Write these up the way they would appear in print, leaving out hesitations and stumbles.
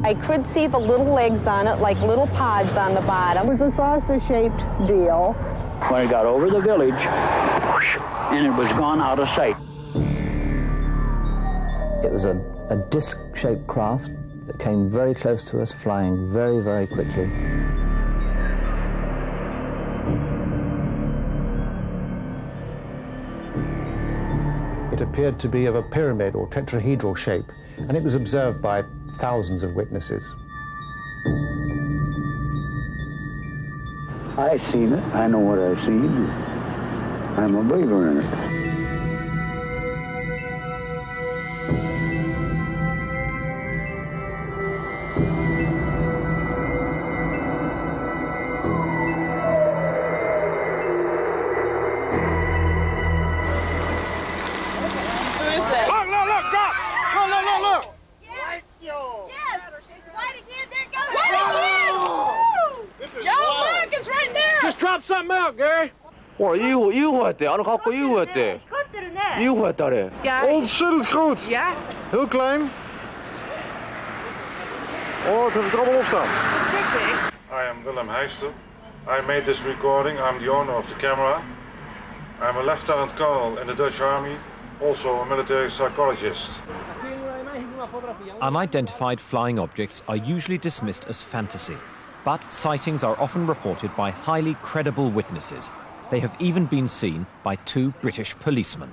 I could see the little legs on it, like little pods on the bottom. It was a saucer-shaped deal. When it got over the village, and it was gone out of sight. It was a disc-shaped craft that came very close to us, flying very, very quickly. It appeared to be of a pyramid or tetrahedral shape, and it was observed by thousands of witnesses. I've seen it. I know what I've seen. I'm a believer in it. UFO-했대. 안 갖고 UFO-했대. UFO-했다래. Ontzettend groot. Ja? Heel klein. Oh, het heeft er allemaal op staan. I am Willem Heister. I made this recording. I'm the owner of the camera. I'm a lieutenant colonel in the Dutch army, also a military psychologist. Unidentified flying objects are usually dismissed as fantasy, but sightings are often reported by highly credible witnesses. They have even been seen by 2 British policemen.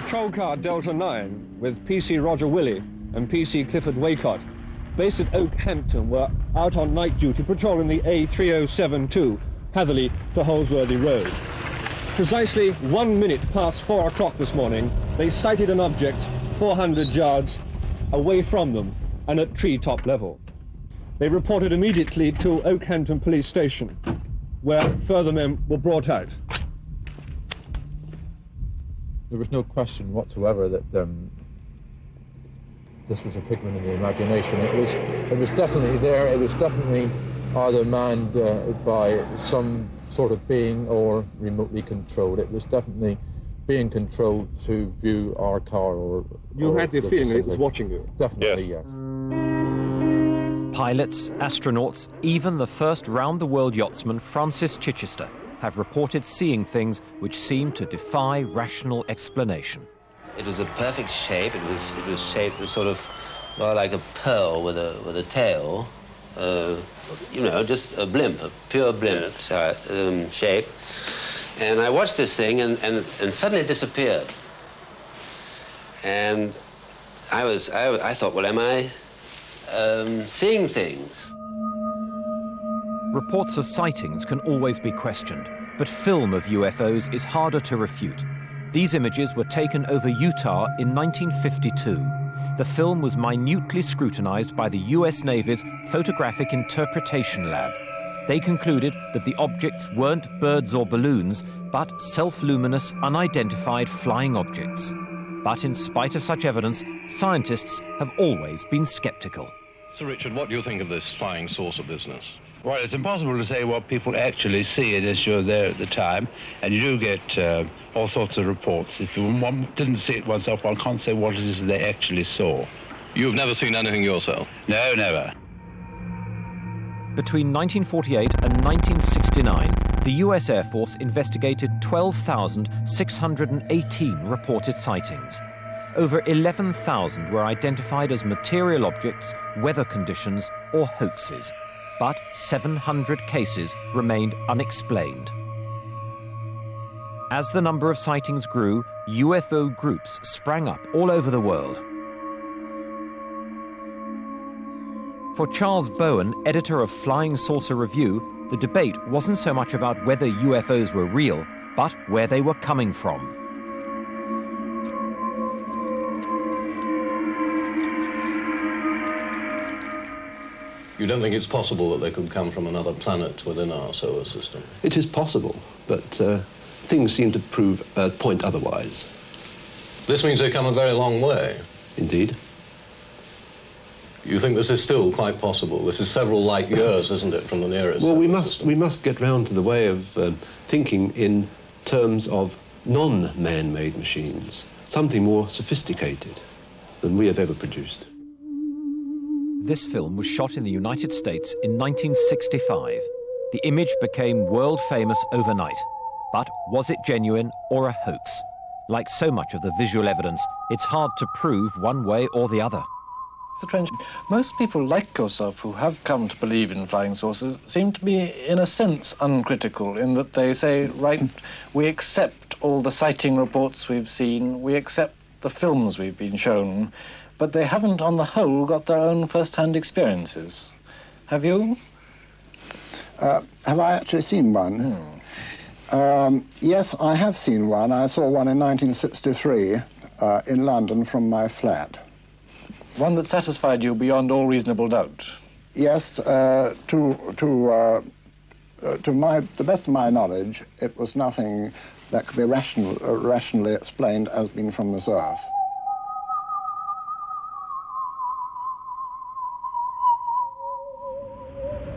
Patrol car Delta 9 with PC Roger Willey and PC Clifford Waycott, based at Oakhampton, were out on night duty patrolling the A3072, Hatherley to Holsworthy Road. Precisely 1 minute past 4 o'clock this morning, they sighted an object 400 yards away from them and at treetop level. They reported immediately to Oakhampton Police Station, where further men were brought out. There was no question whatsoever that this was a figment of the imagination. It was definitely there. It was definitely either manned by some sort of being or remotely controlled. It was definitely being controlled to view our car or... You had the feeling it was watching you? Definitely, yes. Pilots, astronauts, even the first round-the-world yachtsman Francis Chichester have reported seeing things which seem to defy rational explanation. It was a perfect shape. It was shaped sort of well, like a pearl with a tail. You know, just a blimp, a pure blimp shape. And I watched this thing, and suddenly it disappeared. And I thought, well, am I seeing things? Reports of sightings can always be questioned, but film of UFOs is harder to refute. These images were taken over Utah in 1952. The film was minutely scrutinized by the US Navy's Photographic Interpretation Lab. They concluded that the objects weren't birds or balloons, but self-luminous, unidentified flying objects. But in spite of such evidence, scientists have always been skeptical. Sir Richard, what do you think of this flying saucer business? Well, it's impossible to say what people actually see unless you're there at the time, and you do get all sorts of reports. If one didn't see it oneself, one can't say what it is they actually saw. You've never seen anything yourself? No, never. Between 1948 and 1969, the US Air Force investigated 12,618 reported sightings. Over 11,000 were identified as material objects, weather conditions, or hoaxes. But 700 cases remained unexplained. As the number of sightings grew, UFO groups sprang up all over the world. For Charles Bowen, editor of Flying Saucer Review, the debate wasn't so much about whether UFOs were real, but where they were coming from. You don't think it's possible that they could come from another planet within our solar system? It is possible, but things seem to point otherwise. This means they've come a very long way. Indeed. You think this is still quite possible? This is several light years, isn't it, from the nearest? Well, we must get round to the way of thinking in terms of non-man-made machines, something more sophisticated than we have ever produced. This film was shot in the United States in 1965. The image became world famous overnight. But was it genuine or a hoax? Like so much of the visual evidence, it's hard to prove one way or the other. Mr. Trench, most people like yourself who have come to believe in flying saucers seem to be, in a sense, uncritical, in that they say, right, we accept all the sighting reports we've seen, we accept the films we've been shown, but they haven't, on the whole, got their own first-hand experiences. Have you? Have I actually seen one? Yes, I have seen one. I saw one in 1963 in London from my flat. One that satisfied you beyond all reasonable doubt? Yes, to the best of my knowledge, it was nothing that could be rationally explained as being from this earth.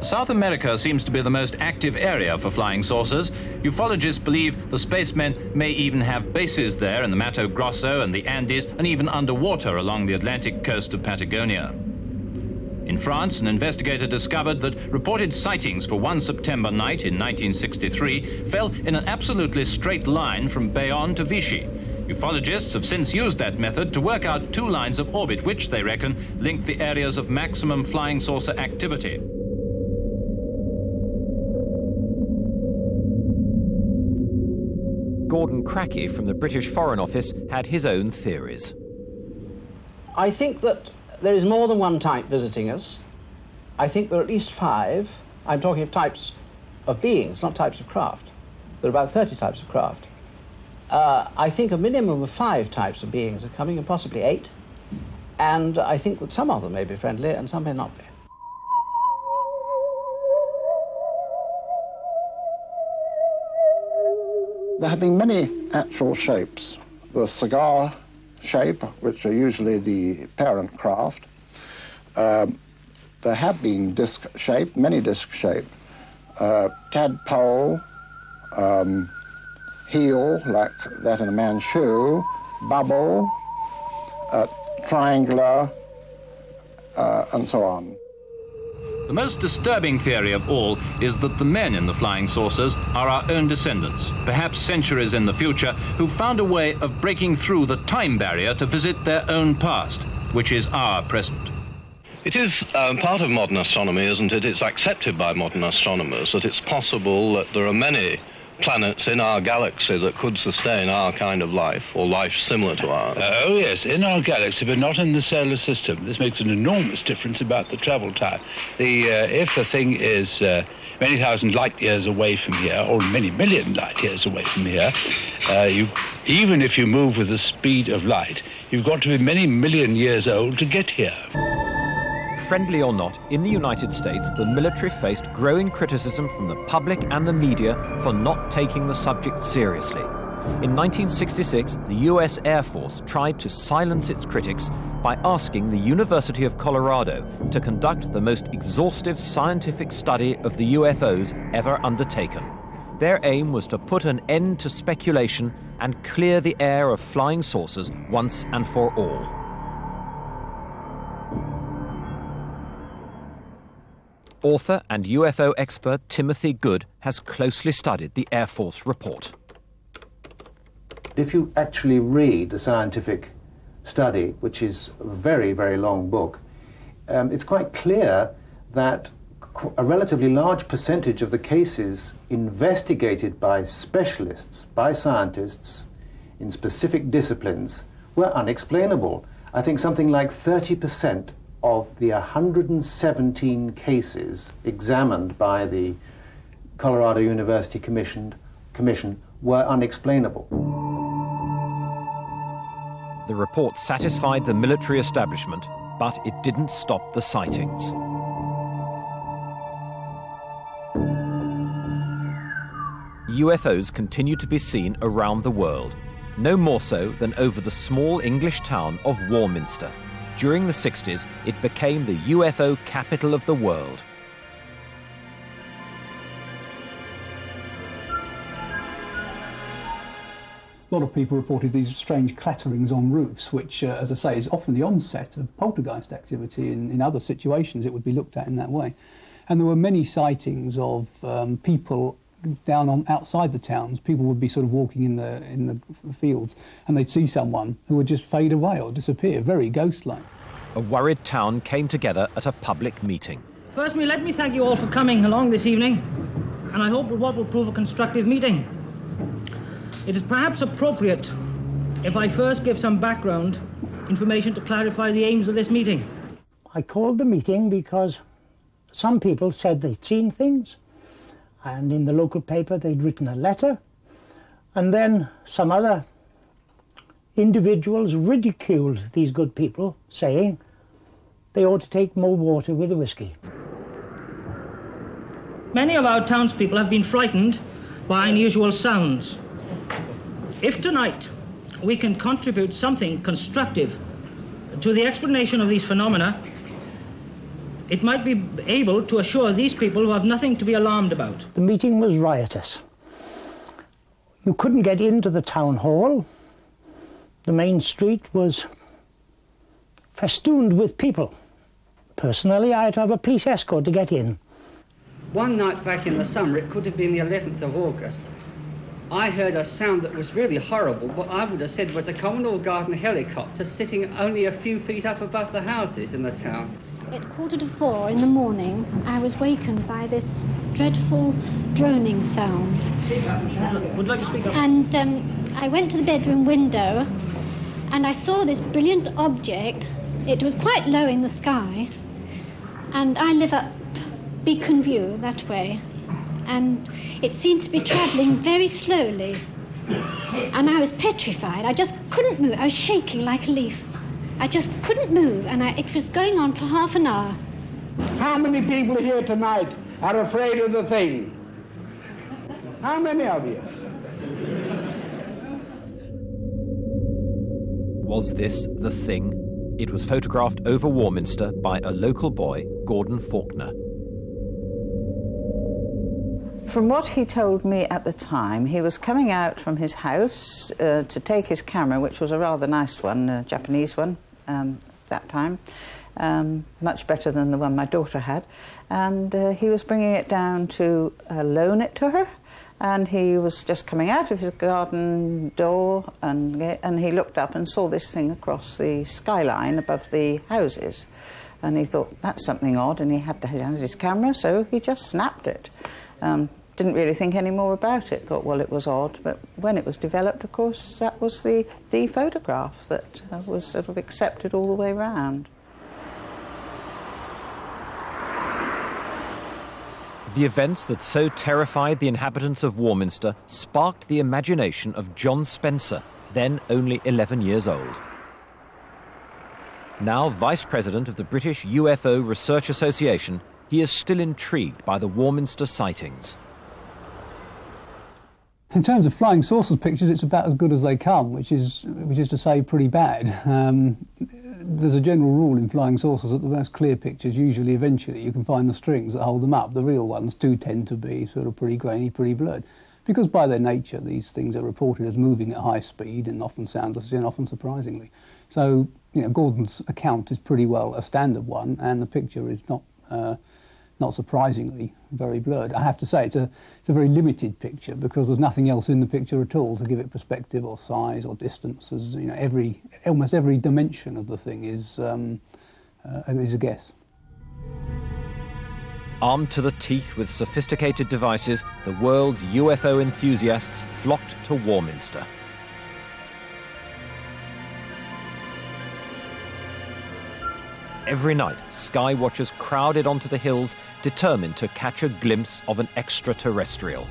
South America seems to be the most active area for flying saucers. Ufologists believe the spacemen may even have bases there in the Mato Grosso and the Andes, and even underwater along the Atlantic coast of Patagonia. In France, an investigator discovered that reported sightings for one September night in 1963 fell in an absolutely straight line from Bayonne to Vichy. Ufologists have since used that method to work out two lines of orbit which, they reckon, link the areas of maximum flying saucer activity. Gordon Crackey from the British Foreign Office had his own theories. I think that there is more than one type visiting us. I think there are at least 5. I'm talking of types of beings, not types of craft. There are about 30 types of craft. I think a minimum of 5 types of beings are coming, and possibly 8. And I think that some of them may be friendly and some may not be. There have been many actual shapes. The cigar shape, which are usually the parent craft. There have been disc shape, many disc shape. Tadpole, heel, like that in a man's shoe, bubble, triangular, and so on. The most disturbing theory of all is that the men in the flying saucers are our own descendants, perhaps centuries in the future, who found a way of breaking through the time barrier to visit their own past, which is our present. It is part of modern astronomy, isn't it? It's accepted by modern astronomers that it's possible that there are many planets in our galaxy that could sustain our kind of life, or life similar to ours. Oh yes, in our galaxy, but not in the solar system. This makes an enormous difference about the travel time. If the thing is many thousand light years away from here, or many million light years away from here, even if you move with the speed of light, you've got to be many million years old to get here. Friendly or not, in the United States, the military faced growing criticism from the public and the media for not taking the subject seriously. In 1966, the US Air Force tried to silence its critics by asking the University of Colorado to conduct the most exhaustive scientific study of the UFOs ever undertaken. Their aim was to put an end to speculation and clear the air of flying saucers once and for all. Author and UFO expert Timothy Good has closely studied the Air Force report. If you actually read the scientific study, which is a very, very long book, it's quite clear that a relatively large percentage of the cases investigated by specialists, by scientists, in specific disciplines, were unexplainable. I think something like 30% of the 117 cases examined by the Colorado University Commission were unexplainable. The report satisfied the military establishment, but it didn't stop the sightings. UFOs continue to be seen around the world, no more so than over the small English town of Warminster. During the 60s, it became the UFO capital of the world. A lot of people reported these strange clatterings on roofs, which, as I say, is often the onset of poltergeist activity. In other situations, it would be looked at in that way. And there were many sightings of people down outside the towns. People would be sort of walking in the fields, and they'd see someone who would just fade away or disappear, very ghost-like. A worried town came together at a public meeting. Firstly, let me thank you all for coming along this evening, and I hope what will prove a constructive meeting. It is perhaps appropriate if I first give some background information to clarify the aims of this meeting. I called the meeting because some people said they'd seen things, and in the local paper they'd written a letter, and then some other individuals ridiculed these good people, saying they ought to take more water with the whiskey. Many of our townspeople have been frightened by unusual sounds. If tonight we can contribute something constructive to the explanation of these phenomena, it might be able to assure these people who have nothing to be alarmed about. The meeting was riotous. You couldn't get into the town hall. The main street was festooned with people. Personally, I had to have a police escort to get in. One night back in the summer, it could have been the 11th of August, I heard a sound that was really horrible, what I would have said was a Commodore Garden helicopter sitting only a few feet up above the houses in the town. At 4:45 in the morning, I was wakened by this dreadful droning sound. Would you like to speak up? And I went to the bedroom window, and I saw this brilliant object. It was quite low in the sky, and I live up Beacon View that way, and it seemed to be travelling very slowly, and I was petrified. I just couldn't move. I was shaking like a leaf. I just couldn't move, and it was going on for half an hour. How many people here tonight are afraid of the thing? How many of you? Was this the thing? It was photographed over Warminster by a local boy, Gordon Faulkner. From what he told me at the time, he was coming out from his house to take his camera, which was a rather nice one, a Japanese one, that time, much better than the one my daughter had, and he was bringing it down to loan it to her, and he was just coming out of his garden door, and he looked up and saw this thing across the skyline above the houses, and he thought, that's something odd, and he had his camera, so he just snapped it. Didn't really think any more about it, thought, well, it was odd, but when it was developed, of course, that was the photograph that was sort of accepted all the way round. The events that so terrified the inhabitants of Warminster sparked the imagination of John Spencer, then only 11 years old. Now Vice President of the British UFO Research Association, he is still intrigued by the Warminster sightings. In terms of flying saucers pictures, it's about as good as they come, which is to say pretty bad. There's a general rule in flying saucers that the most clear pictures, usually eventually, you can find the strings that hold them up. The real ones do tend to be sort of pretty grainy, pretty blurred. Because by their nature, these things are reported as moving at high speed and often soundlessly and often surprisingly. So, you know, Gordon's account is pretty well a standard one, and the picture is not surprisingly very blurred. I have to say it's a very limited picture because there's nothing else in the picture at all to give it perspective or size or distance. As you know, almost every dimension of the thing is a guess. Armed to the teeth with sophisticated devices, the world's UFO enthusiasts flocked to Warminster. Every night, sky watchers crowded onto the hills, determined to catch a glimpse of an extraterrestrial.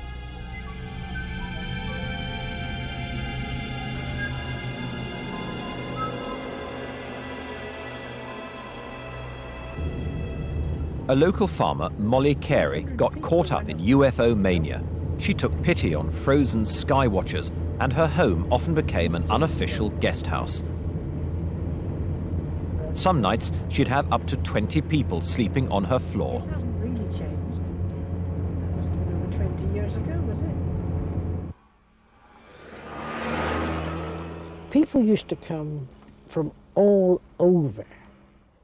A local farmer, Molly Carey, got caught up in UFO mania. She took pity on frozen sky watchers, and her home often became an unofficial guest house. Some nights, she'd have up to 20 people sleeping on her floor. It hasn't really changed. It must have been over 20 years ago, was it? people used to come from all over,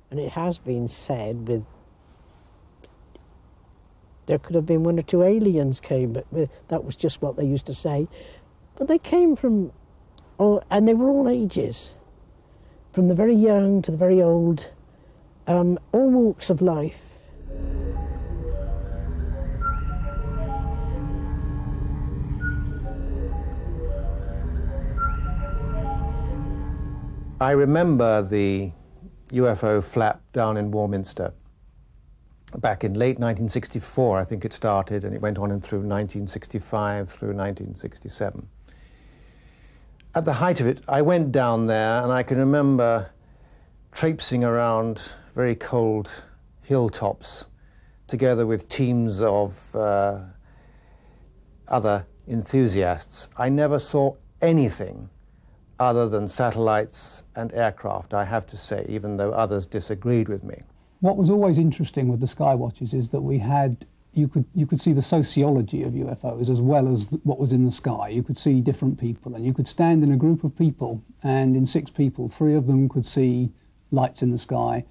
and it has been said there could have been one or two aliens came, but that was just what they used to say. But they came from, and they were all ages, from the very young to the very old, all walks of life. I remember the UFO flap down in Warminster. Back in late 1964, I think it started, and it went on through 1965 through 1967. At the height of it, I went down there, and I can remember traipsing around very cold hilltops together with teams of other enthusiasts. I never saw anything other than satellites and aircraft, I have to say, even though others disagreed with me. What was always interesting with the Skywatchers is that you could see the sociology of UFOs as well as what was in the sky. You could see different people, and you could stand in a group of people, and in 6 people, 3 of them could see lights in the sky,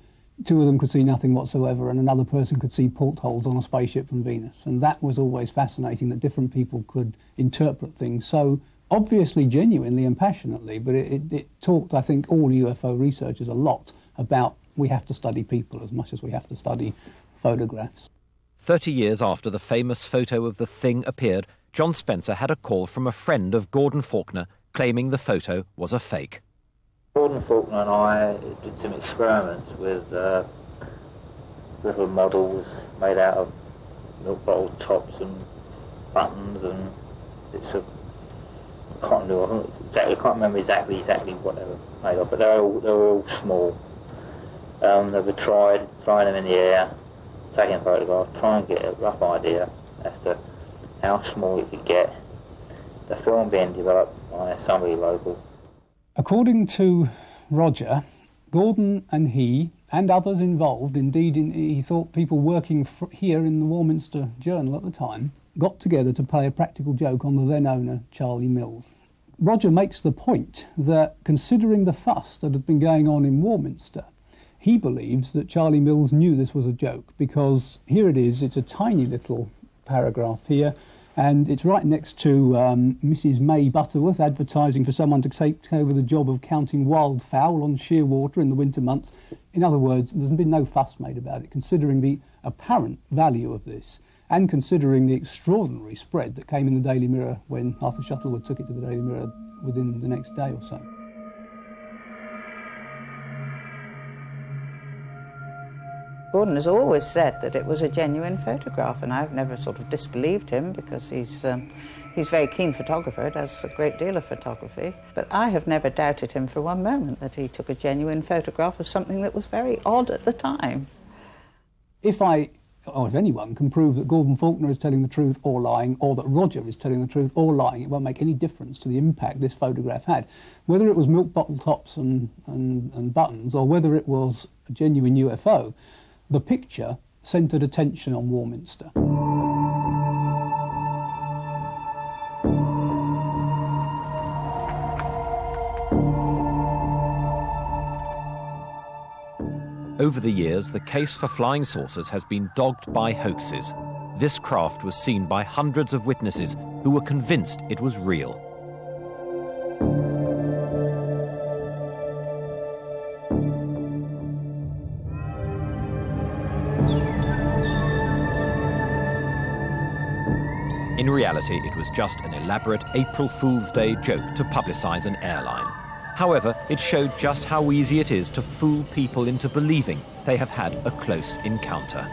2 of them could see nothing whatsoever, and another person could see portholes on a spaceship from Venus. And that was always fascinating, that different people could interpret things so obviously genuinely and passionately, but it taught, I think, all UFO researchers a lot about we have to study people as much as we have to study photographs. 30 years after the famous photo of the thing appeared, John Spencer had a call from a friend of Gordon Faulkner claiming the photo was a fake. Gordon Faulkner and I did some experiments with little models made out of milk bottle tops and buttons, and I can't remember exactly what they were made of, but they were all small. They were trying them in the air, taking photographs, trying to get a rough idea as to how small it could get. The film being developed by somebody local. According to Roger, Gordon and he and others involved, indeed he thought people working here in the Warminster Journal at the time, got together to play a practical joke on the then owner, Charlie Mills. Roger makes the point that, considering the fuss that had been going on in Warminster, he believes that Charlie Mills knew this was a joke, because here it is, it's a tiny little paragraph here, and it's right next to Mrs. May Butterworth advertising for someone to take over the job of counting wildfowl on Shearwater in the winter months. In other words, there's been no fuss made about it, considering the apparent value of this, and considering the extraordinary spread that came in the Daily Mirror when Arthur Shuttleworth took it to the Daily Mirror within the next day or so. Gordon has always said that it was a genuine photograph, and I've never sort of disbelieved him, because he's a very keen photographer, does a great deal of photography. But I have never doubted him for one moment that he took a genuine photograph of something that was very odd at the time. If anyone can prove that Gordon Faulkner is telling the truth or lying, or that Roger is telling the truth or lying, it won't make any difference to the impact this photograph had. Whether it was milk bottle tops and buttons, or whether it was a genuine UFO, the picture centred attention on Warminster. Over the years, the case for flying saucers has been dogged by hoaxes. This craft was seen by hundreds of witnesses who were convinced it was real. In reality, it was just an elaborate April Fool's Day joke to publicise an airline. However, it showed just how easy it is to fool people into believing they have had a close encounter.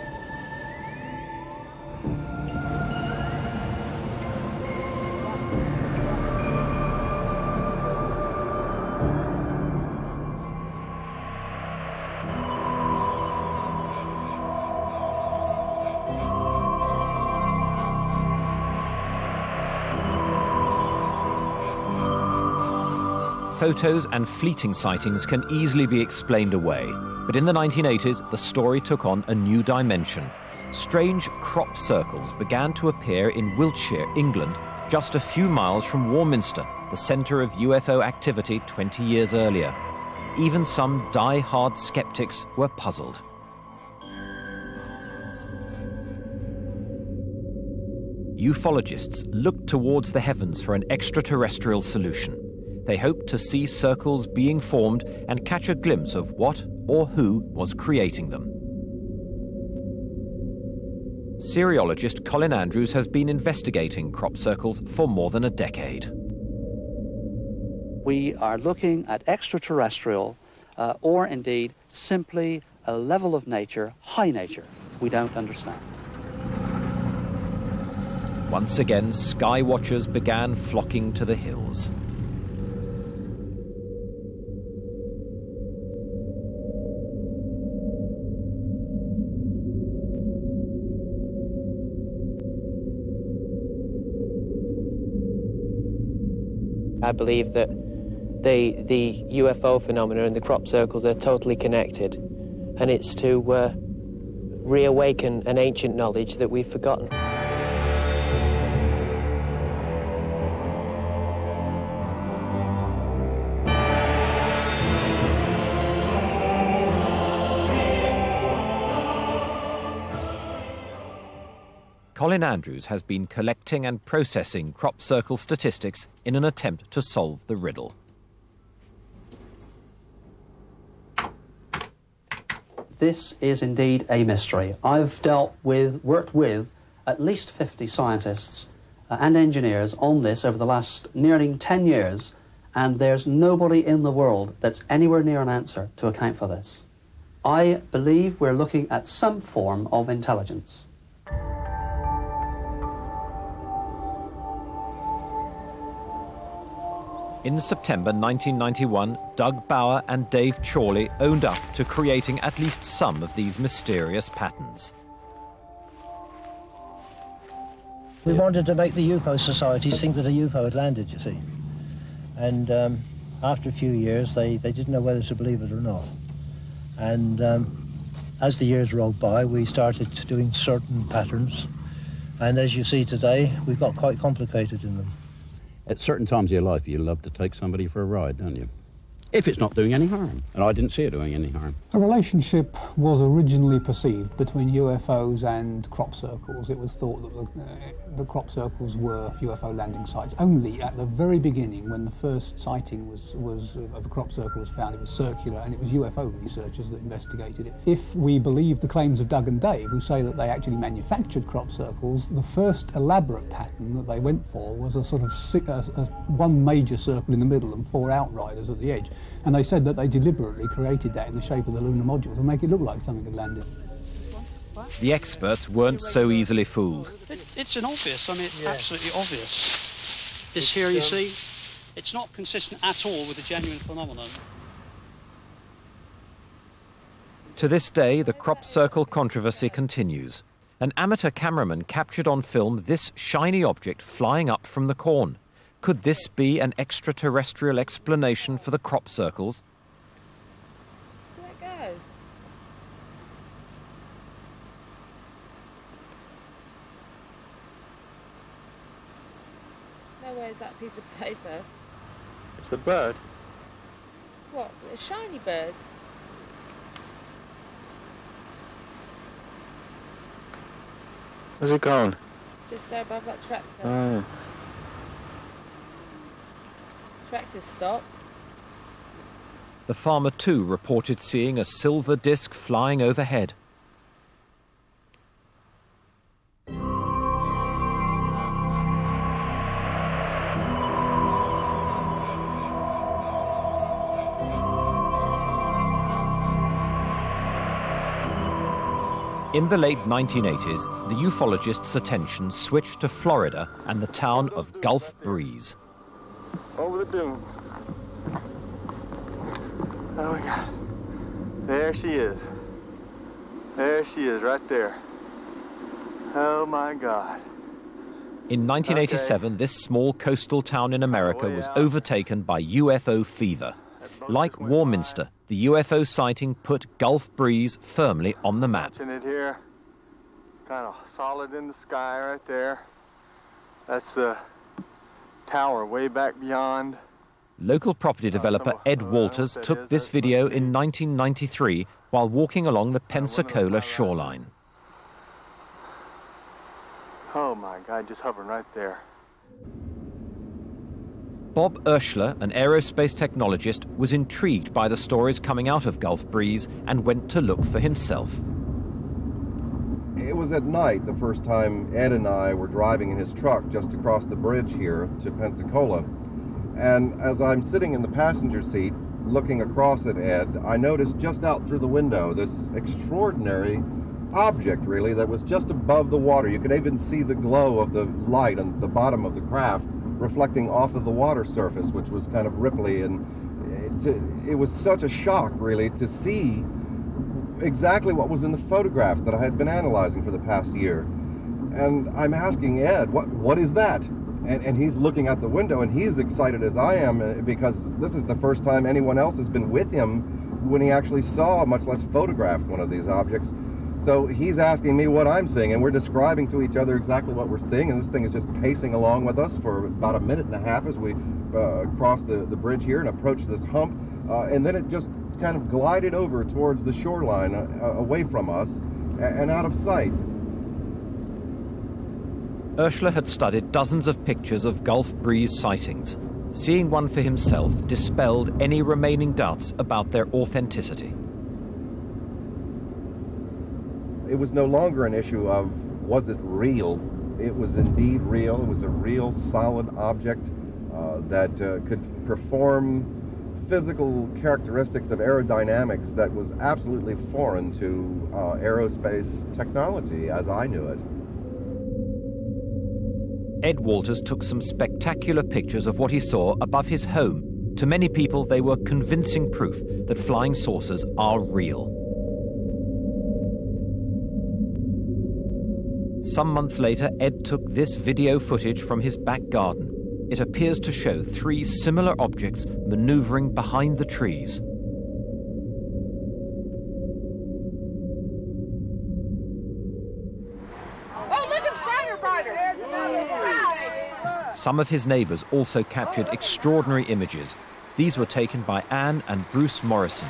Photos and fleeting sightings can easily be explained away, but in the 1980s, the story took on a new dimension. Strange crop circles began to appear in Wiltshire, England, just a few miles from Warminster, the centre of UFO activity 20 years earlier. Even some die-hard skeptics were puzzled. Ufologists looked towards the heavens for an extraterrestrial solution. They hoped to see circles being formed and catch a glimpse of what or who was creating them. Seriologist Colin Andrews has been investigating crop circles for more than a decade. We are looking at extraterrestrial or indeed simply a level of nature, high nature, we don't understand. Once again, sky watchers began flocking to the hills. I believe that the UFO phenomena and the crop circles are totally connected, and it's to reawaken an ancient knowledge that we've forgotten. Colin Andrews has been collecting and processing crop circle statistics in an attempt to solve the riddle. This is indeed a mystery. I've worked with at least 50 scientists and engineers on this over the last nearly 10 years, and there's nobody in the world that's anywhere near an answer to account for this. I believe we're looking at some form of intelligence. In September 1991, Doug Bauer and Dave Chorley owned up to creating at least some of these mysterious patterns. We wanted to make the UFO societies think that a UFO had landed, you see. And after a few years, they didn't know whether to believe it or not. And as the years rolled by, we started doing certain patterns. And as you see today, we've got quite complicated in them. At certain times of your life, you love to take somebody for a ride, don't you? If it's not doing any harm. And I didn't see it doing any harm. A relationship was originally perceived between UFOs and crop circles. It was thought that the crop circles were UFO landing sites. Only at the very beginning, when the first sighting of a crop circle was found, it was circular, and it was UFO researchers that investigated it. If we believe the claims of Doug and Dave, who say that they actually manufactured crop circles, the first elaborate pattern that they went for was a sort of one major circle in the middle and 4 outriders at the edge. And they said that they deliberately created that in the shape of the lunar module to make it look like something had landed. The experts weren't so easily fooled. It's an obvious, I mean, it's absolutely obvious. This here, you see, it's not consistent at all with a genuine phenomenon. To this day, the crop circle controversy continues. An amateur cameraman captured on film this shiny object flying up from the corn. Could this be an extraterrestrial explanation for the crop circles? Let it go. Now where's that piece of paper? It's a bird. What? A shiny bird? Where's it gone? Just there above that tractor. Oh. Tractor's stopped. The farmer too reported seeing a silver disc flying overhead. In the late 1980s, the ufologists' attention switched to Florida and the town of Gulf Breeze. Over the dunes. Oh my God. There she is. There she is, right there. Oh my God. In 1987, this small coastal town in America was overtaken by UFO fever. Like Warminster, the UFO sighting put Gulf Breeze firmly on the map. Watching it here, kind of solid in the sky right there. That's the tower way back beyond. Local property developer Ed Walters took this video in 1993 while walking along the Pensacola shoreline. Oh my God, just hovering right there. Bob Urschler, an aerospace technologist, was intrigued by the stories coming out of Gulf Breeze and went to look for himself. It was at night the first time Ed and I were driving in his truck just across the bridge here to Pensacola. And as I'm sitting in the passenger seat looking across at Ed, I noticed just out through the window this extraordinary object, really, that was just above the water. You could even see the glow of the light on the bottom of the craft reflecting off of the water surface, which was kind of ripply, and it was such a shock, really, to see exactly what was in the photographs that I had been analyzing for the past year. And I'm asking Ed, what is that? And he's looking out the window, and he's excited as I am, because this is the first time anyone else has been with him when he actually saw, much less photographed, one of these objects. So he's asking me what I'm seeing, and we're describing to each other exactly what we're seeing, and this thing is just pacing along with us for about a minute and a half as we cross the bridge here and approach this hump, and then it just kind of glided over towards the shoreline, away from us and out of sight. Urschler had studied dozens of pictures of Gulf Breeze sightings. Seeing one for himself dispelled any remaining doubts about their authenticity. It was no longer an issue of, was it real? It was indeed real. It was a real solid object that could perform physical characteristics of aerodynamics that was absolutely foreign to aerospace technology as I knew it. Ed Walters took some spectacular pictures of what he saw above his home. To many people, they were convincing proof that flying saucers are real. Some months later, Ed took this video footage from his back garden. It appears to show three similar objects maneuvering behind the trees. Oh, look, it's brighter. Some of his neighbors also captured extraordinary images. These were taken by Anne and Bruce Morrison.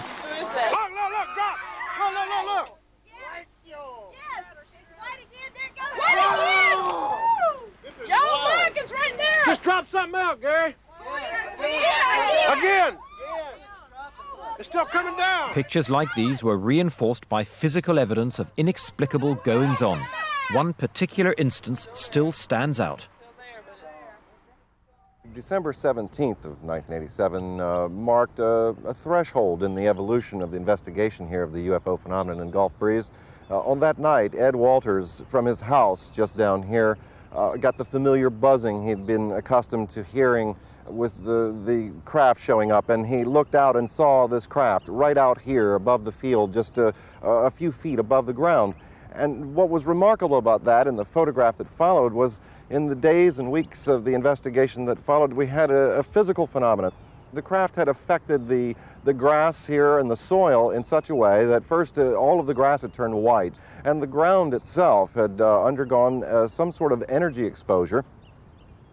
Just drop something out, Gary. Again. It's still coming down. Pictures like these were reinforced by physical evidence of inexplicable goings-on. One particular instance still stands out. December 17th of 1987 marked a threshold in the evolution of the investigation here of the UFO phenomenon in Gulf Breeze. On that night, Ed Walters, from his house just down here, got the familiar buzzing he'd been accustomed to hearing with the craft showing up, and he looked out and saw this craft right out here above the field, just a few feet above the ground. And what was remarkable about that in the photograph that followed was in the days and weeks of the investigation that followed, we had a physical phenomenon. The craft had affected the grass here and the soil in such a way that first all of the grass had turned white, and the ground itself had undergone some sort of energy exposure.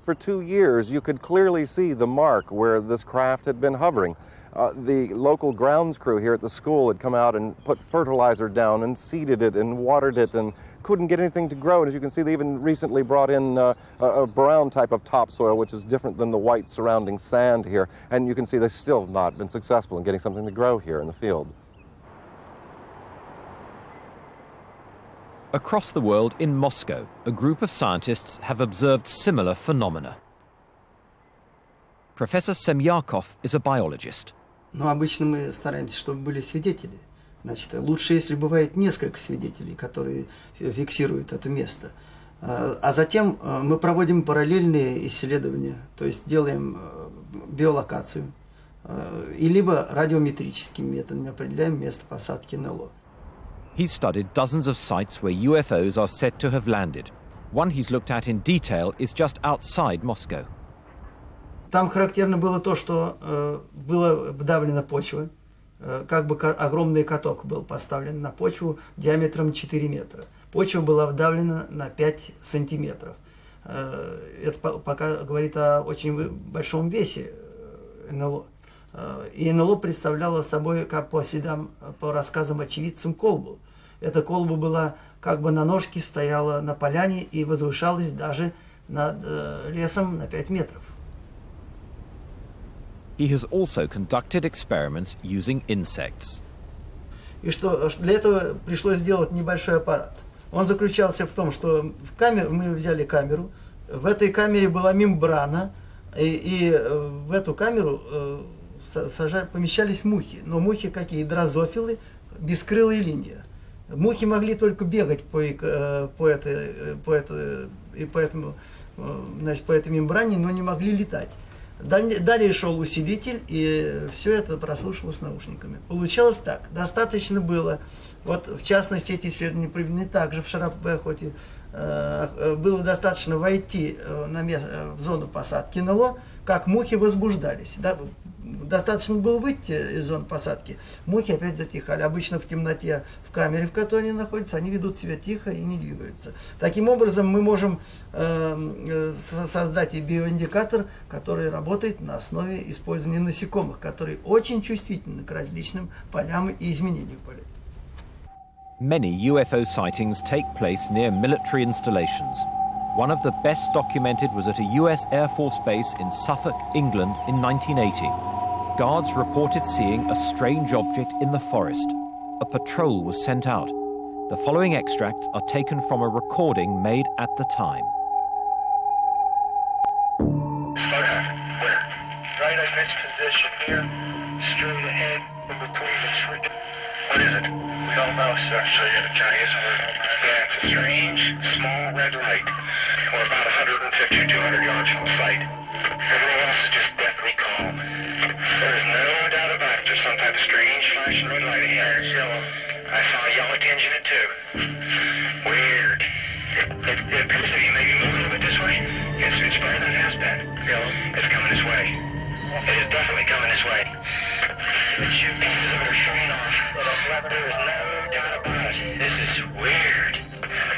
For 2 years, you could clearly see the mark where this craft had been hovering. The local grounds crew here at the school had come out and put fertilizer down and seeded it and watered it and couldn't get anything to grow. And as you can see, they even recently brought in a brown type of topsoil, which is different than the white surrounding sand here. And you can see they've still not been successful in getting something to grow here in the field. Across the world, in Moscow, a group of scientists have observed similar phenomena. Professor Semyakov is a biologist. Но обычно мы стараемся, чтобы были свидетели. Значит, лучше, если бывает несколько свидетелей, которые фиксируют это место. А затем мы проводим параллельные исследования, то есть делаем биолокацию, и либо радиометрическими методами определяем место посадки НЛО. He's studied dozens of sites where UFOs are said to have landed. One he's looked at in detail is just outside Moscow. Там характерно было то, что была вдавлена почва, как бы огромный каток был поставлен на почву диаметром 4 метра. Почва была вдавлена на 5 сантиметров. Это пока говорит о очень большом весе НЛО. И НЛО представляло собой, как по следам, по рассказам очевидцам, колбу. Эта колба была как бы на ножке, стояла на поляне и возвышалась даже над лесом на 5 метров. He has also conducted experiments using insects. И что для этого пришлось сделать небольшой аппарат. Он заключался в том, что мы взяли камеру, в этой камере была мембрана, и в эту камеру помещались мухи. Но мухи какие? Дрозофилы, бескрылые линии. Мухи могли только бегать по этой мембране, но не могли летать. Далее шел усилитель, и все это прослушивалось наушниками. Получалось так. Достаточно было, вот в частности эти исследования проведены также в Шарапе-охоте, было достаточно войти в зону посадки НЛО, как мухи возбуждались. Достаточно было выйти из зоны посадки, мухи опять затихали. Обычно в темноте, в камере, в которой они находятся, они ведут себя тихо и не двигаются. Таким образом, мы можем создать и биоиндикатор, который работает на основе использования насекомых, которые очень чувствительны к различным полям и изменениям полей. Many UFO sightings take place near military installations. One of the best documented was at a US Air Force base in Suffolk, England in 1980. Guards reported seeing a strange object in the forest. A patrol was sent out. The following extracts are taken from a recording made at the time. Slow down. Where? Right in this position here, straight ahead in between the trees. What is it? We don't know, sir. So you got a guess where? Yeah, it's a strange, small red light. We're about 150 or 200 yards from sight. Everything else is just deathly calm. There's no doubt about it. There's some type of strange flashing red light ahead. It's yellow. I saw a yellow tinge in it too. Weird. It appears that he may be moving a bit this way. It's better than it has been. Yellow. It's coming this way. It is definitely coming this way. The two pieces of it are showing off. There is no doubt about it. This is weird.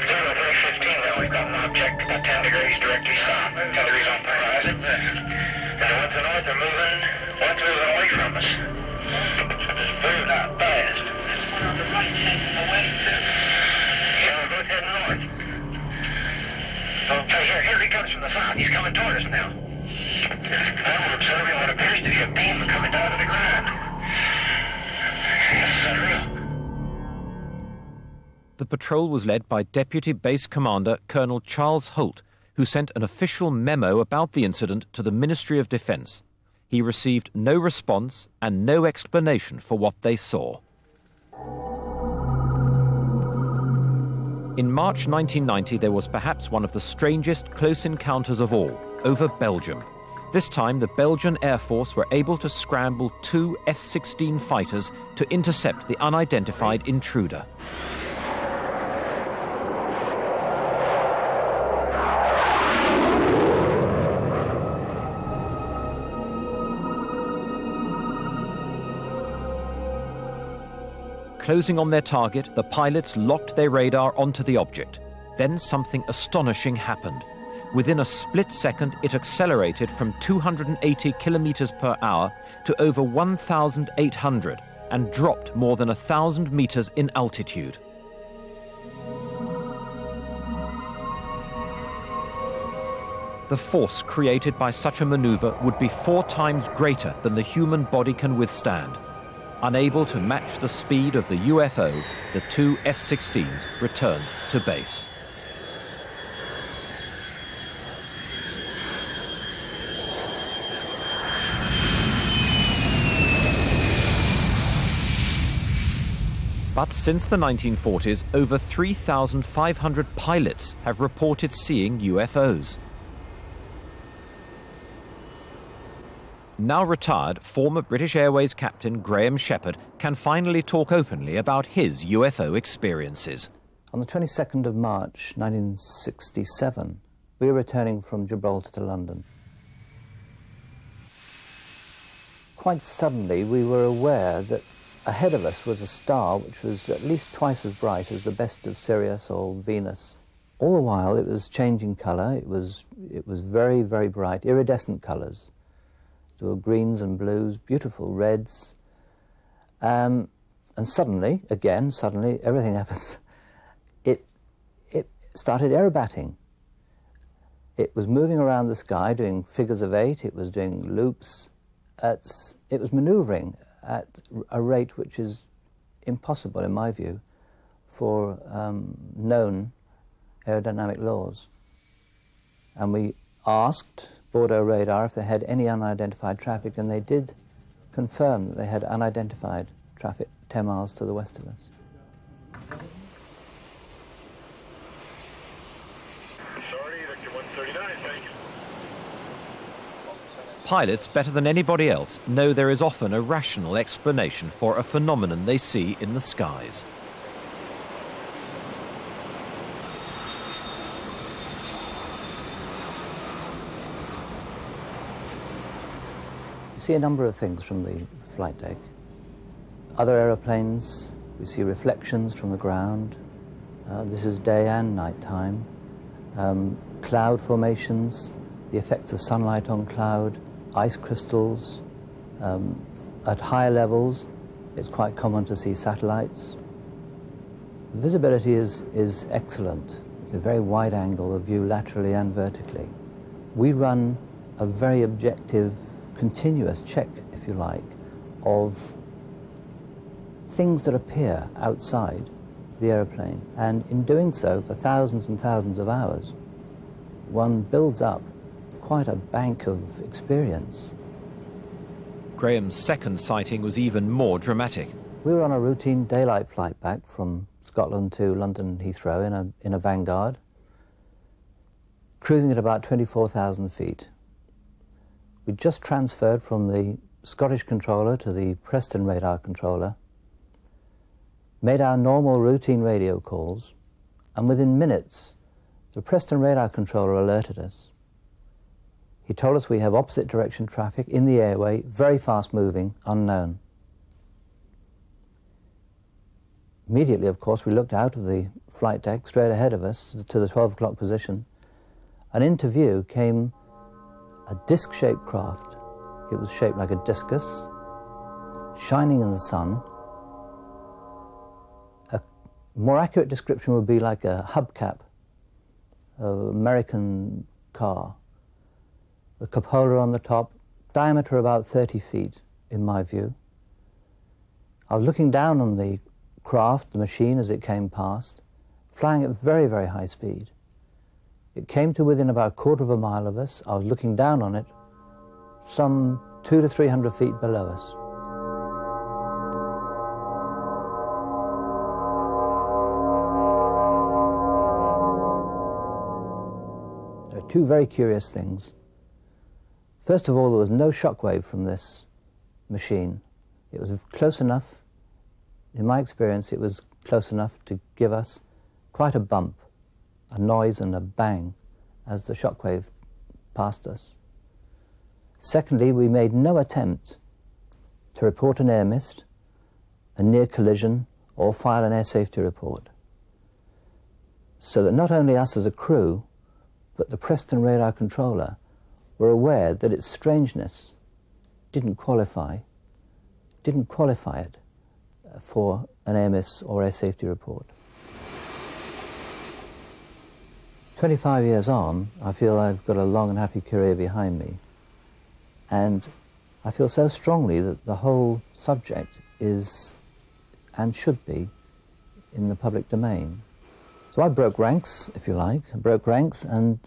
0-315 now. We've got an object about 10 degrees directly south. 10 degrees off the horizon. And the ones to the north are moving. One's moving away from us. It's moving out fast. This one on the right heading away too. Yeah, we're both heading north. Okay, here he comes from the south. He's coming toward us now. Now we're observing what appears to be a beam coming down to the ground. This is unreal. The patrol was led by Deputy Base Commander Colonel Charles Holt, who sent an official memo about the incident to the Ministry of Defence. He received no response and no explanation for what they saw. In March 1990, there was perhaps one of the strangest close encounters of all, over Belgium. This time, the Belgian Air Force were able to scramble 2 F-16 fighters to intercept the unidentified intruder. Closing on their target, the pilots locked their radar onto the object. Then something astonishing happened. Within a split second, it accelerated from 280 kilometers per hour to over 1,800 and dropped more than 1,000 meters in altitude. The force created by such a maneuver would be 4 times greater than the human body can withstand. Unable to match the speed of the UFO, the 2 F-16s returned to base. But since the 1940s, over 3,500 pilots have reported seeing UFOs. Now retired, former British Airways captain Graham Shepherd can finally talk openly about his UFO experiences. On the 22nd of March 1967, we were returning from Gibraltar to London. Quite suddenly, we were aware that ahead of us was a star which was at least twice as bright as the best of Sirius or Venus All the while it was changing colour. It was very, very bright, iridescent colours. There were greens and blues, beautiful reds. And suddenly, everything happens. It started aerobating. It was moving around the sky, doing figures of 8. It was doing loops. It was manoeuvring at a rate which is impossible, in my view, for known aerodynamic laws. And we asked Bordeaux Radar if they had any unidentified traffic, and they did confirm that they had unidentified traffic 10 miles to the west of us. Sorry, Victor 139, thanks. Pilots, better than anybody else, know there is often a rational explanation for a phenomenon they see in the skies. You see a number of things from the flight deck. Other aeroplanes, we see reflections from the ground. This is day and night time. Cloud formations, the effects of sunlight on cloud, ice crystals. At higher levels, it's quite common to see satellites. Visibility is excellent. It's a very wide angle of view laterally and vertically. We run a very objective, continuous check, if you like, of things that appear outside the aeroplane. And in doing so for thousands and thousands of hours, one builds up quite a bank of experience. Graham's second sighting was even more dramatic. We were on a routine daylight flight back from Scotland to London Heathrow in a Vanguard, cruising at about 24,000 feet. We just transferred from the Scottish controller to the Preston radar controller, made our normal routine radio calls, and within minutes, the Preston radar controller alerted us. He told us we have opposite direction traffic in the airway, very fast moving, unknown. Immediately, of course, we looked out of the flight deck straight ahead of us to the 12 o'clock position, and into view came a disc-shaped craft. It was shaped like a discus, shining in the sun. A more accurate description would be like a hubcap of an American car. The cupola on the top, diameter about 30 feet, in my view. I was looking down on the craft, the machine, as it came past, flying at very, very high speed. It came to within about a quarter of a mile of us. I was looking down on it, some 200 to 300 feet below us. There are two very curious things. First of all, there was no shockwave from this machine. It was close enough, in my experience, it was close enough to give us quite a bump, a noise and a bang as the shockwave passed us. Secondly, we made no attempt to report an air mist, a near collision, or file an air safety report. So that not only us as a crew, but the Preston radar controller were aware that its strangeness didn't qualify it for an air miss or air safety report. 25 years on, I feel I've got a long and happy career behind me. And I feel so strongly that the whole subject is, and should be, in the public domain. So I broke ranks, if you like. I broke ranks and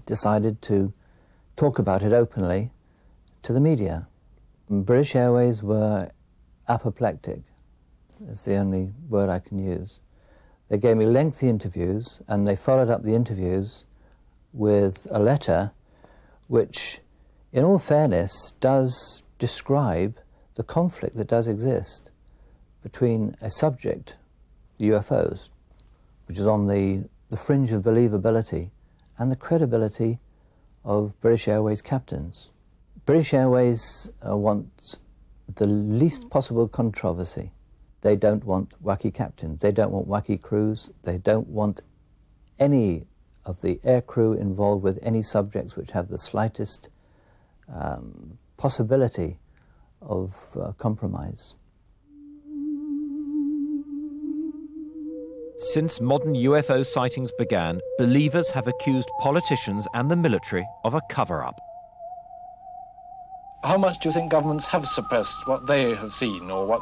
decided to talk about it openly to the media. British Airways were apoplectic, is the only word I can use. They gave me lengthy interviews, and they followed up the interviews with a letter which, in all fairness, does describe the conflict that does exist between a subject, the UFOs, which is on the fringe of believability, and the credibility of British Airways captains. British Airways want the least possible controversy. They don't want wacky captains. They don't want wacky crews. They don't want any of the aircrew involved with any subjects which have the slightest possibility of compromise. Since modern UFO sightings began, believers have accused politicians and the military of a cover-up. How much do you think governments have suppressed what they have seen, or what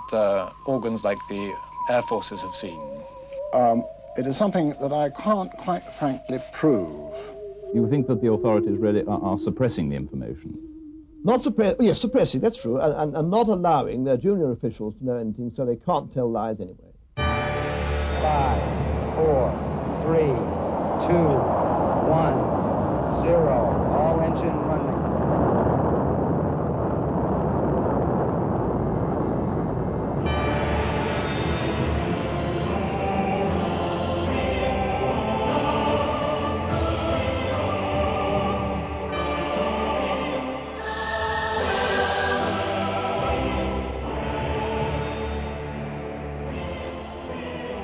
organs like the Air Forces have seen? It is something that I can't quite frankly prove. You think that the authorities really are suppressing the information? Not yes, suppressing, that's true, and not allowing their junior officials to know anything, so they can't tell lies anyway. 5, 4, 3, 2, 1, 0. All engine running.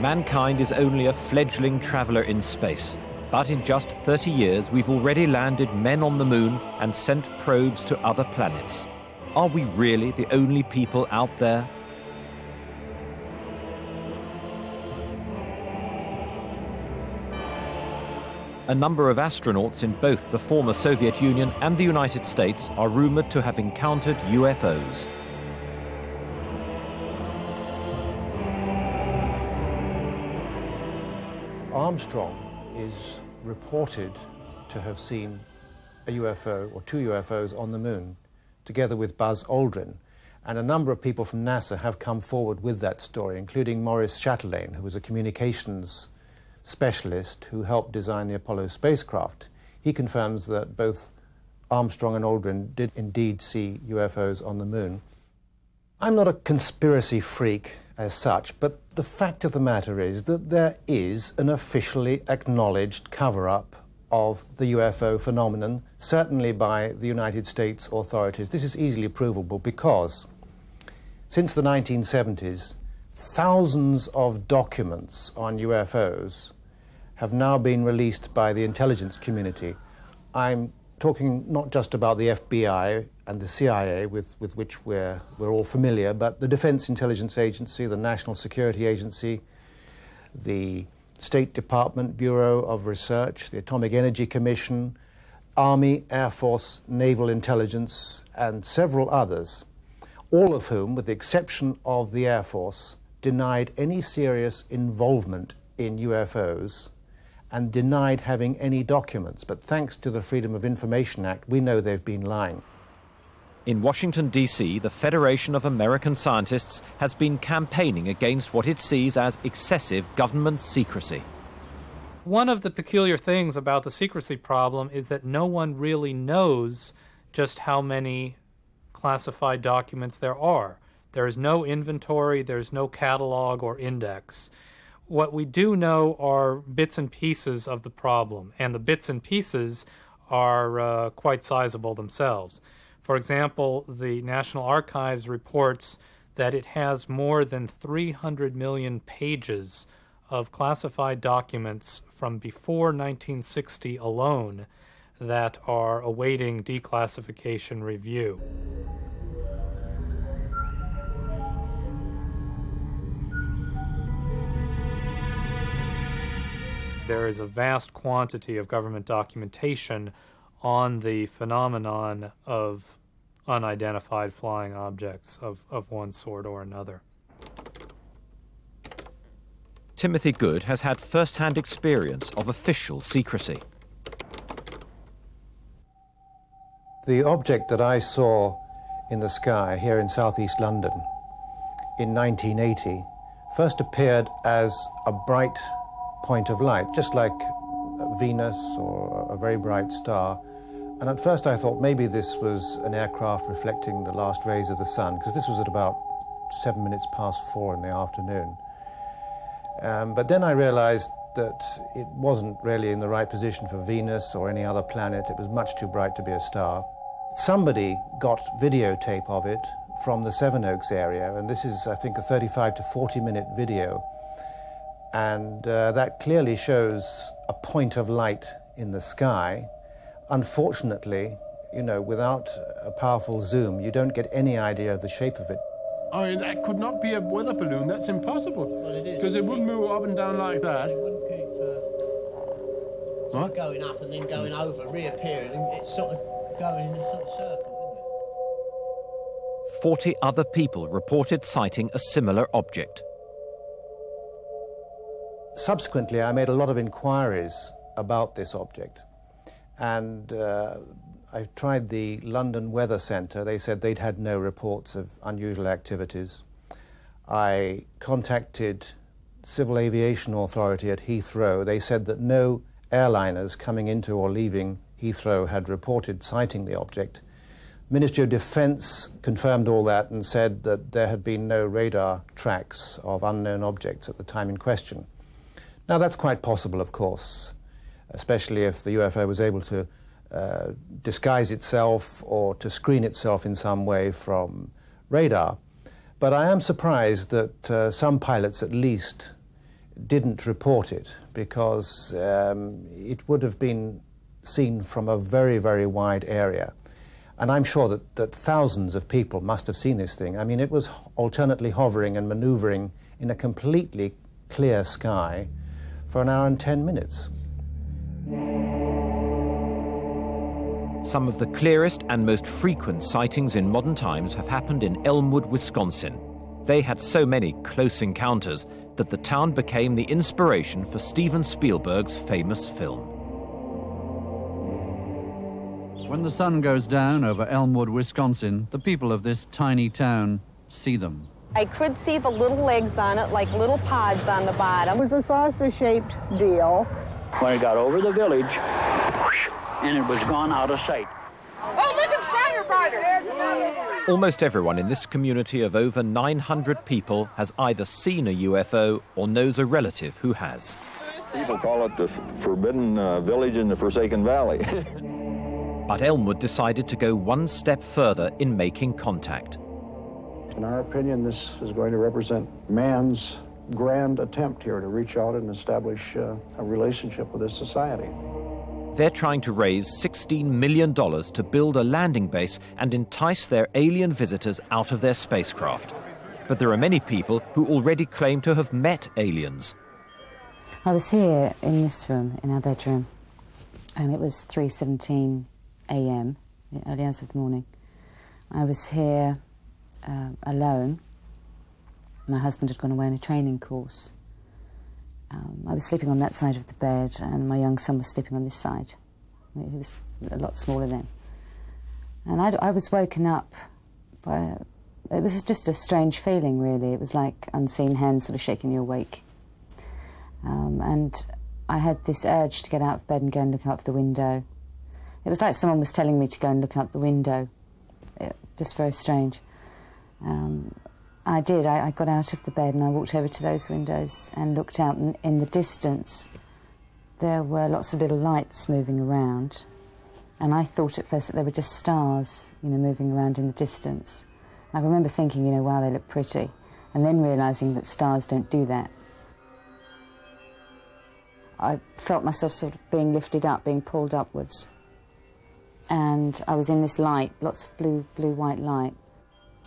Mankind is only a fledgling traveller in space, but in just 30 years we've already landed men on the moon and sent probes to other planets. Are we really the only people out there? A number of astronauts in both the former Soviet Union and the United States are rumoured to have encountered UFOs. Armstrong is reported to have seen a UFO or 2 UFOs on the moon, together with Buzz Aldrin. And a number of people from NASA have come forward with that story, including Maurice Chatelain, who was a communications specialist who helped design the Apollo spacecraft. He confirms that both Armstrong and Aldrin did indeed see UFOs on the moon. I'm not a conspiracy freak as such, but the fact of the matter is that there is an officially acknowledged cover-up of the UFO phenomenon, certainly by the United States authorities. This is easily provable because since the 1970s, thousands of documents on UFOs have now been released by the intelligence community. I'm talking not just about the FBI and the CIA, with which we're all familiar, but the Defense Intelligence Agency, the National Security Agency, the State Department Bureau of Research, the Atomic Energy Commission, Army, Air Force, Naval Intelligence, and several others, all of whom, with the exception of the Air Force, denied any serious involvement in UFOs and denied having any documents. But thanks to the Freedom of Information Act, we know they've been lying. In Washington, D.C., the Federation of American Scientists has been campaigning against what it sees as excessive government secrecy. One of the peculiar things about the secrecy problem is that no one really knows just how many classified documents there are. There is no inventory, there's no catalog or index. What we do know are bits and pieces of the problem, and the bits and pieces are quite sizable themselves. For example, the National Archives reports that it has more than 300 million pages of classified documents from before 1960 alone that are awaiting declassification review. There is a vast quantity of government documentation on the phenomenon of unidentified flying objects of one sort or another. Timothy Good has had first-hand experience of official secrecy. The object that I saw in the sky here in southeast London in 1980 first appeared as a bright point of light, just like Venus or a very bright star. And at first I thought maybe this was an aircraft reflecting the last rays of the sun, because this was at about 4 in the afternoon. But then I realized that it wasn't really in the right position for Venus or any other planet. It was much too bright to be a star. Somebody got videotape of it from the Sevenoaks area, and this is, I think, a 35 to 40 minute video. and that clearly shows a point of light in the sky. Unfortunately, you know, without a powerful zoom, you don't get any idea of the shape of it. I mean, that could not be a weather balloon. That's impossible. Well, it is. Because it wouldn't move up and down like that. It wouldn't keep sort of going up and then going over, reappearing, and it's sort of going in a sort of circle, isn't it? 40 other people reported sighting a similar object. Subsequently, I made a lot of inquiries about this object, and I tried the London Weather Centre. They said they'd had no reports of unusual activities. I contacted Civil Aviation Authority at Heathrow. They said that no airliners coming into or leaving Heathrow had reported sighting the object. Ministry of Defence confirmed all that and said that there had been no radar tracks of unknown objects at the time in question. Now, that's quite possible, of course, especially if the UFO was able to disguise itself or to screen itself in some way from radar. But I am surprised that some pilots, at least, didn't report it, because it would have been seen from a very, very wide area. And I'm sure that thousands of people must have seen this thing. I mean, it was alternately hovering and manoeuvring in a completely clear sky for an hour and 10 minutes. Some of the clearest and most frequent sightings in modern times have happened in Elmwood, Wisconsin. They had so many close encounters that the town became the inspiration for Steven Spielberg's famous film. When the sun goes down over Elmwood, Wisconsin, the people of this tiny town see them. I could see the little legs on it, like little pods on the bottom. It was a saucer-shaped deal. When it got over the village, and it was gone out of sight. Oh, look, it's brighter, brighter. There's another one. Almost everyone in this community of over 900 people has either seen a UFO or knows a relative who has. People call it the Forbidden Village in the Forsaken Valley. But Elmwood decided to go one step further in making contact. In our opinion, this is going to represent man's grand attempt here to reach out and establish a relationship with this society. They're trying to raise $16 million to build a landing base and entice their alien visitors out of their spacecraft. But there are many people who already claim to have met aliens. I was here in this room, in our bedroom, and it was 3:17 a.m., the early hours of the morning. I was here alone. My husband had gone away on a training course. I was sleeping on that side of the bed, and my young son was sleeping on this side. He was a lot smaller then. And I was woken up by... It was just a strange feeling, really. It was like unseen hands sort of shaking you awake. And I had this urge to get out of bed and go and look out the window. It was like someone was telling me to go and look out the window. Just very strange. I did. I got out of the bed and I walked over to those windows and looked out, and in the distance there were lots of little lights moving around, and I thought at first that they were just stars, you know, moving around in the distance. I remember thinking, you know, wow, they look pretty, and then realising that stars don't do that. I felt myself sort of being lifted up, being pulled upwards, and I was in this light, lots of blue-white light.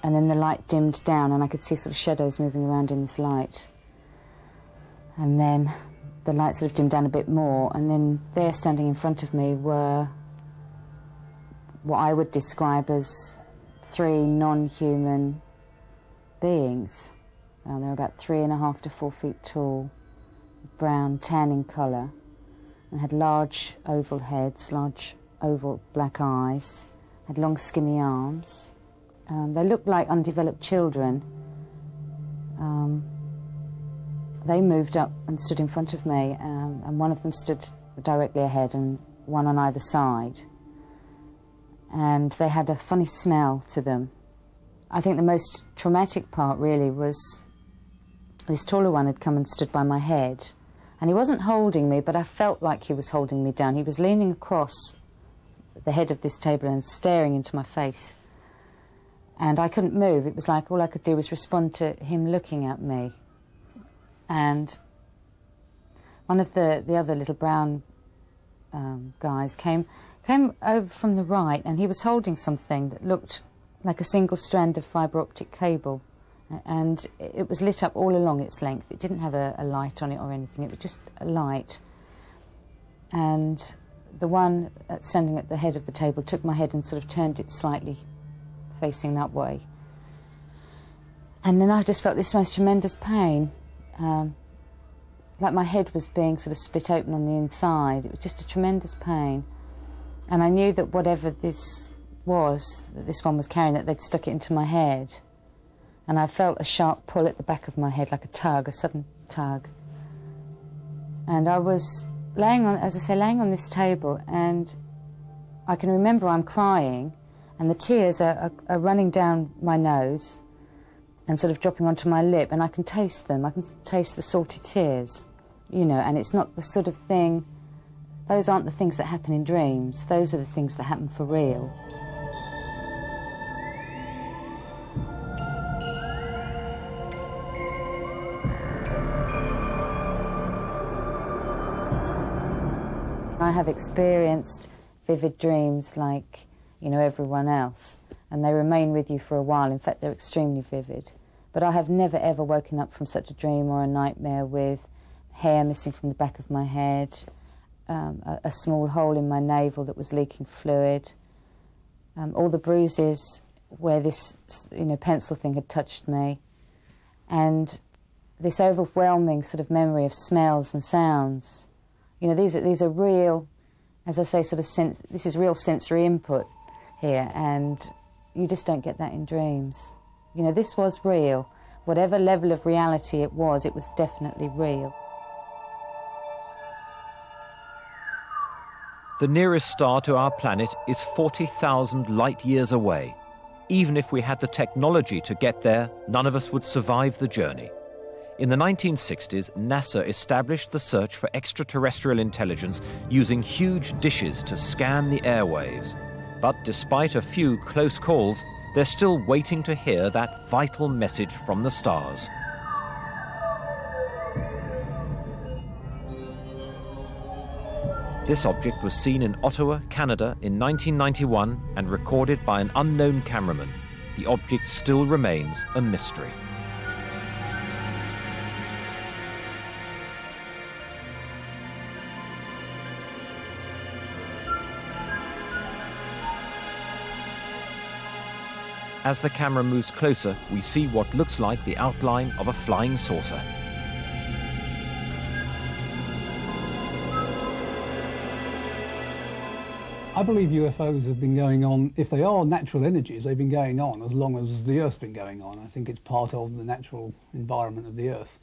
And then the light dimmed down and I could see sort of shadows moving around in this light. And then the light sort of dimmed down a bit more, and then there standing in front of me were what I would describe as 3 non-human beings. They're about 3.5 to 4 feet tall, brown, tan in colour, and had large oval heads, large oval black eyes, had long skinny arms. They looked like undeveloped children. They moved up and stood in front of me, and one of them stood directly ahead and one on either side. And they had a funny smell to them. I think the most traumatic part really was this taller one had come and stood by my head, and he wasn't holding me, but I felt like he was holding me down. He was leaning across the head of this table and staring into my face. And I couldn't move. It was like all I could do was respond to him looking at me. And one of the other little brown guys came over from the right, and he was holding something that looked like a single strand of fibre optic cable, and it was lit up all along its length. It didn't have a light on it or anything, it was just a light. And the one standing at the head of the table took my head and sort of turned it slightly facing that way. And then I just felt this most tremendous pain, like my head was being sort of split open on the inside. It was just a tremendous pain. And I knew that whatever this was, that this one was carrying, that they'd stuck it into my head. And I felt a sharp pull at the back of my head, like a tug, a sudden tug. And I was laying on, as I say, laying on this table, and I can remember I'm crying, and the tears are running down my nose and sort of dropping onto my lip, and I can taste them. I can taste the salty tears, you know, and it's not the sort of thing, those aren't the things that happen in dreams. Those are the things that happen for real. I have experienced vivid dreams like, you know, everyone else, and they remain with you for a while. In fact, they're extremely vivid. But I have never ever woken up from such a dream or a nightmare with hair missing from the back of my head, a small hole in my navel that was leaking fluid, all the bruises where this, you know, pencil thing had touched me, and this overwhelming sort of memory of smells and sounds. You know, these are real, as I say, sort of this is real sensory input here, and you just don't get that in dreams. You know, this was real. Whatever level of reality it was definitely real. The nearest star to our planet is 40,000 light years away. Even if we had the technology to get there, none of us would survive the journey. In the 1960s, NASA established the search for extraterrestrial intelligence using huge dishes to scan the airwaves. But despite a few close calls, they're still waiting to hear that vital message from the stars. This object was seen in Ottawa, Canada in 1991 and recorded by an unknown cameraman. The object still remains a mystery. As the camera moves closer, we see what looks like the outline of a flying saucer. I believe UFOs have been going on, if they are natural energies, they've been going on as long as the Earth's been going on. I think it's part of the natural environment of the Earth.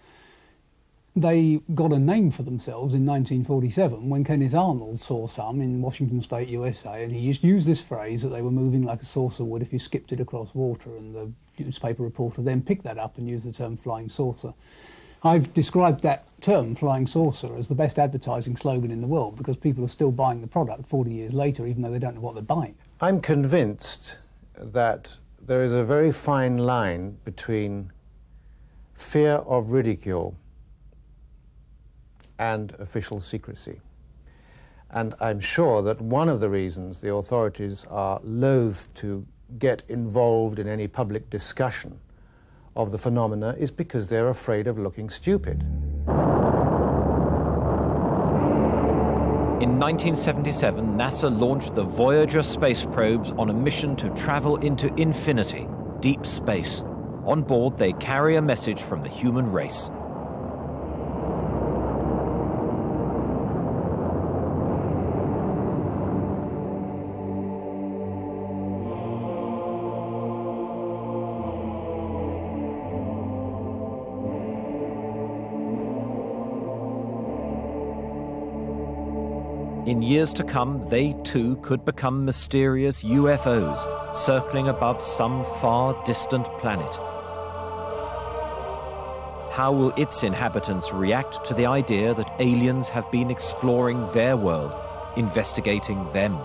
They got a name for themselves in 1947 when Kenneth Arnold saw some in Washington State, USA, and he used this phrase that they were moving like a saucer would if you skipped it across water, and the newspaper reporter then picked that up and used the term flying saucer. I've described that term, flying saucer, as the best advertising slogan in the world because people are still buying the product 40 years later, even though they don't know what they're buying. I'm convinced that there is a very fine line between fear of ridicule and official secrecy. And I'm sure that one of the reasons the authorities are loath to get involved in any public discussion of the phenomena is because they're afraid of looking stupid. In 1977, NASA launched the Voyager space probes on a mission to travel into infinity, deep space. On board, they carry a message from the human race. In years to come, they too could become mysterious UFOs, circling above some far distant planet. How will its inhabitants react to the idea that aliens have been exploring their world, investigating them?